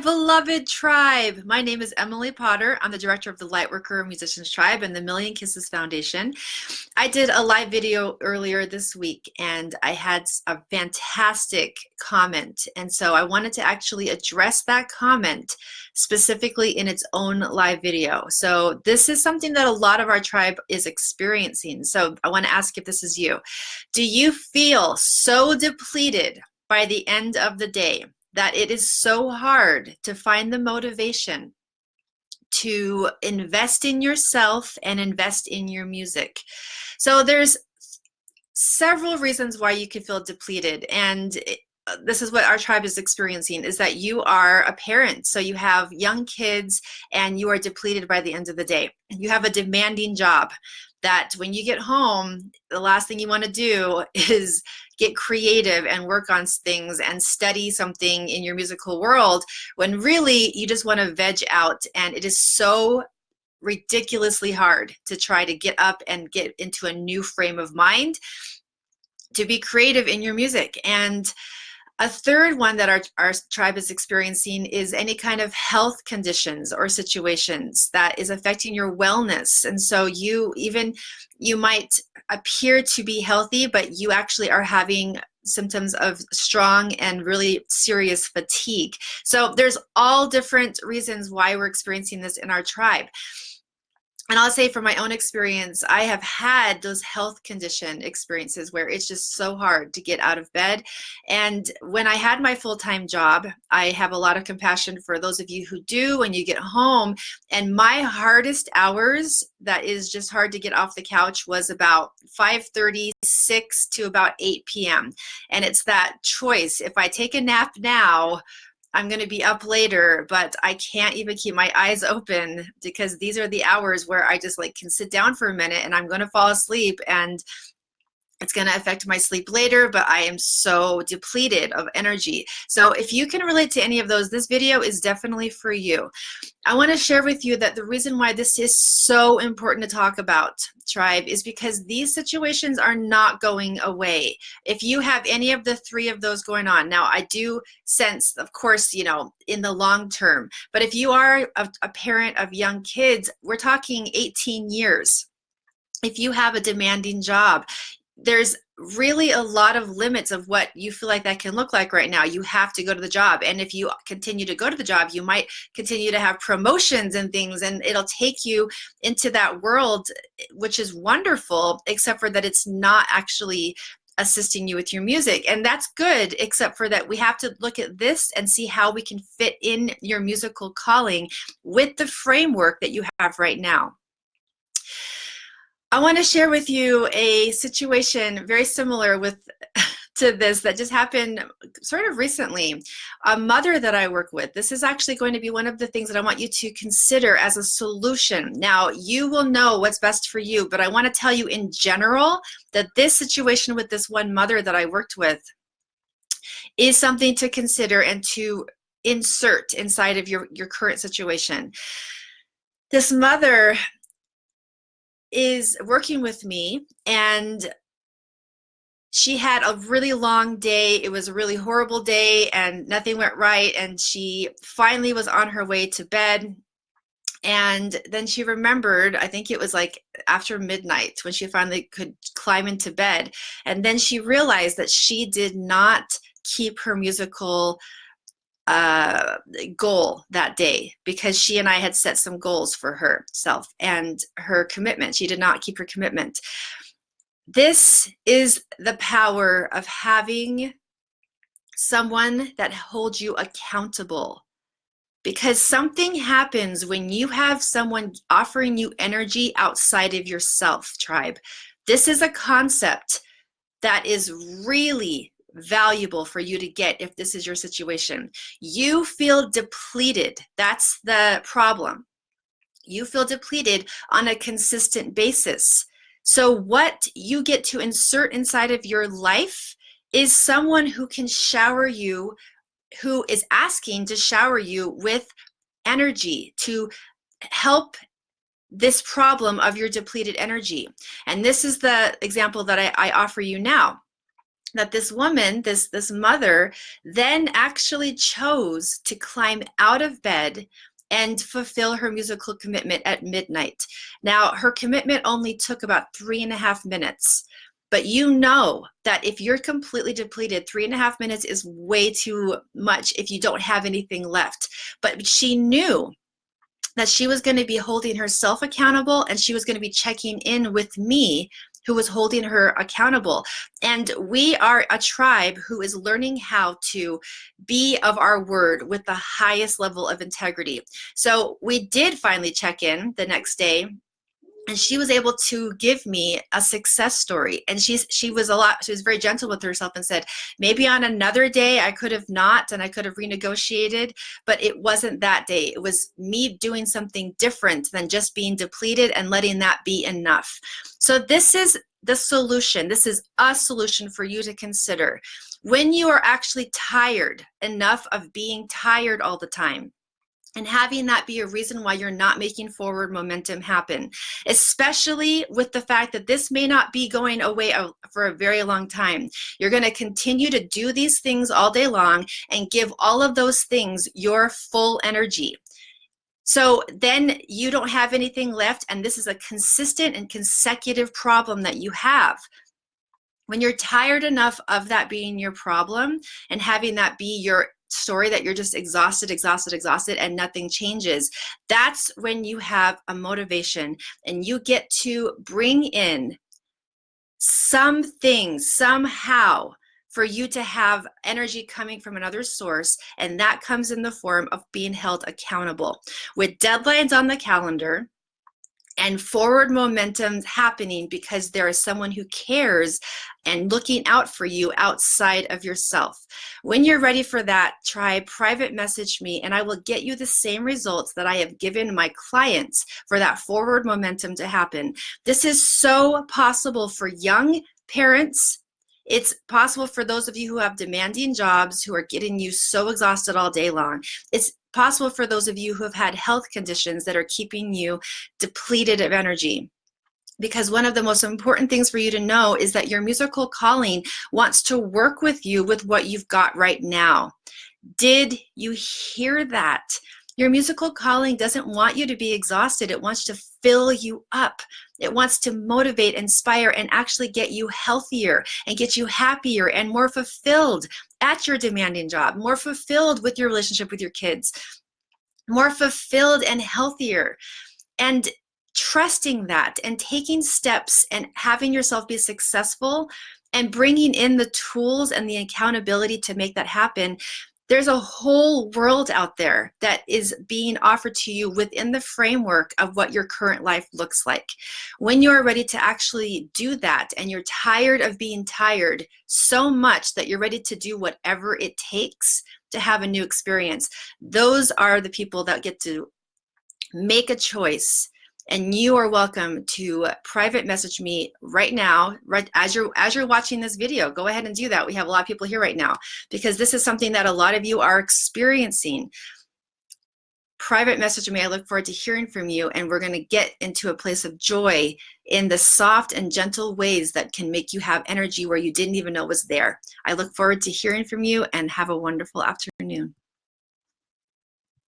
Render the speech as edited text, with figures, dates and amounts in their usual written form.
Beloved tribe. My name is Emily Potter. I'm the director of the Lightworker Musicians Tribe and the Million Kisses Foundation. I did a live video earlier this week and I had a fantastic comment. And so I wanted to actually address that comment specifically in its own live video. So this is something that a lot of our tribe is experiencing. So I want to ask if this is you. Do you feel so depleted by the end of the day that it is so hard to find the motivation to invest in yourself and invest in your music? So there's several reasons why you could feel depleted, and this is what our tribe is experiencing, is that you are a parent, so you have young kids and you are depleted by the end of the day. You have a demanding job that when you get home, the last thing you want to do is get creative and work on things and study something in your musical world, when really you just want to veg out. And it is so ridiculously hard to try to get up and get into a new frame of mind to be creative in your music. And a third one that our tribe is experiencing is any kind of health conditions or situations that is affecting your wellness. And so you might appear to be healthy, but you actually are having symptoms of strong and really serious fatigue. So there's all different reasons why we're experiencing this in our tribe. And I'll say from my own experience, I have had those health condition experiences where it's just so hard to get out of bed. And when I had my full-time job, I have a lot of compassion for those of you who do when you get home. And my hardest hours, that is just hard to get off the couch, was about 5:36 to about 8 p.m. And it's that choice. If I take a nap now, I'm going to be up later, but I can't even keep my eyes open because these are the hours where I just can sit down for a minute and I'm going to fall asleep, and it's going to affect my sleep later, but I am so depleted of energy. So if you can relate to any of those, this video is definitely for you. I want to share with you that the reason why this is so important to talk about, tribe, is because these situations are not going away. If you have any of the three of those going on, now I do sense, of course, in the long term, but if you are a parent of young kids, we're talking 18 years. If you have a demanding job, there's really a lot of limits of what you feel like that can look like right now. You have to go to the job. And if you continue to go to the job, you might continue to have promotions and things, and it'll take you into that world, which is wonderful, except for that it's not actually assisting you with your music. And that's good, except for that we have to look at this and see how we can fit in your musical calling with the framework that you have right now. I want to share with you a situation very similar to this that just happened sort of recently. A mother that I work with, this is actually going to be one of the things that I want you to consider as a solution. Now, you will know what's best for you, but I want to tell you in general that this situation with this one mother that I worked with is something to consider and to insert inside of your current situation. This mother is working with me, and she had a really long day. It was a really horrible day and nothing went right, and she finally was on her way to bed. And then she remembered, I think it was after midnight when she finally could climb into bed, and then she realized that she did not keep her musical goal that day, because she and I had set some goals for herself and her commitment. She did not keep her commitment. This is the power of having someone that holds you accountable, because something happens when you have someone offering you energy outside of yourself, tribe. This is a concept that is really valuable for you to get if this is your situation. You feel depleted. That's the problem. You feel depleted on a consistent basis. So what you get to insert inside of your life is someone who can shower you, who is asking to shower you with energy to help this problem of your depleted energy. And this is the example that I offer you now. that this woman, this mother, then actually chose to climb out of bed and fulfill her musical commitment at midnight. Now, her commitment only took about 3.5 minutes. But you know that if you're completely depleted, 3.5 minutes is way too much if you don't have anything left. But she knew that she was going to be holding herself accountable, and she was going to be checking in with me, who was holding her accountable. And we are a tribe who is learning how to be of our word with the highest level of integrity. So we did finally check in the next day, and she was able to give me a success story. And she was very gentle with herself and said, maybe on another day I could have not, and I could have renegotiated, but it wasn't that day. It was me doing something different than just being depleted and letting that be enough. So this is the solution. This is a solution for you to consider. When you are actually tired enough of being tired all the time, and having that be a reason why you're not making forward momentum happen, especially with the fact that this may not be going away for a very long time. You're going to continue to do these things all day long and give all of those things your full energy. So then you don't have anything left, and this is a consistent and consecutive problem that you have. When you're tired enough of that being your problem and having that be your story, that you're just exhausted, and nothing changes, that's when you have a motivation, and you get to bring in something somehow for you to have energy coming from another source, and that comes in the form of being held accountable with deadlines on the calendar and forward momentum happening because there is someone who cares and looking out for you outside of yourself. When you're ready for that, try private message me, and I will get you the same results that I have given my clients for that forward momentum to happen. This is so possible for young parents. It's possible for those of you who have demanding jobs, who are getting you so exhausted all day long. It's possible for those of you who have had health conditions that are keeping you depleted of energy. Because one of the most important things for you to know is that your musical calling wants to work with you with what you've got right now. Did you hear that? Your musical calling doesn't want you to be exhausted. It wants to fill you up. It wants to motivate, inspire, and actually get you healthier and get you happier and more fulfilled at your demanding job, more fulfilled with your relationship with your kids, more fulfilled and healthier. And trusting that and taking steps and having yourself be successful and bringing in the tools and the accountability to make that happen. There's a whole world out there that is being offered to you within the framework of what your current life looks like. When you're ready to actually do that, and you're tired of being tired so much that you're ready to do whatever it takes to have a new experience, those are the people that get to make a choice. And you are welcome to private message me right now, right as you're watching this video. Go ahead and do that. We have a lot of people here right now because this is something that a lot of you are experiencing. Private message me. I look forward to hearing from you, and we're going to get into a place of joy in the soft and gentle ways that can make you have energy where you didn't even know was there. I look forward to hearing from you, and have a wonderful afternoon.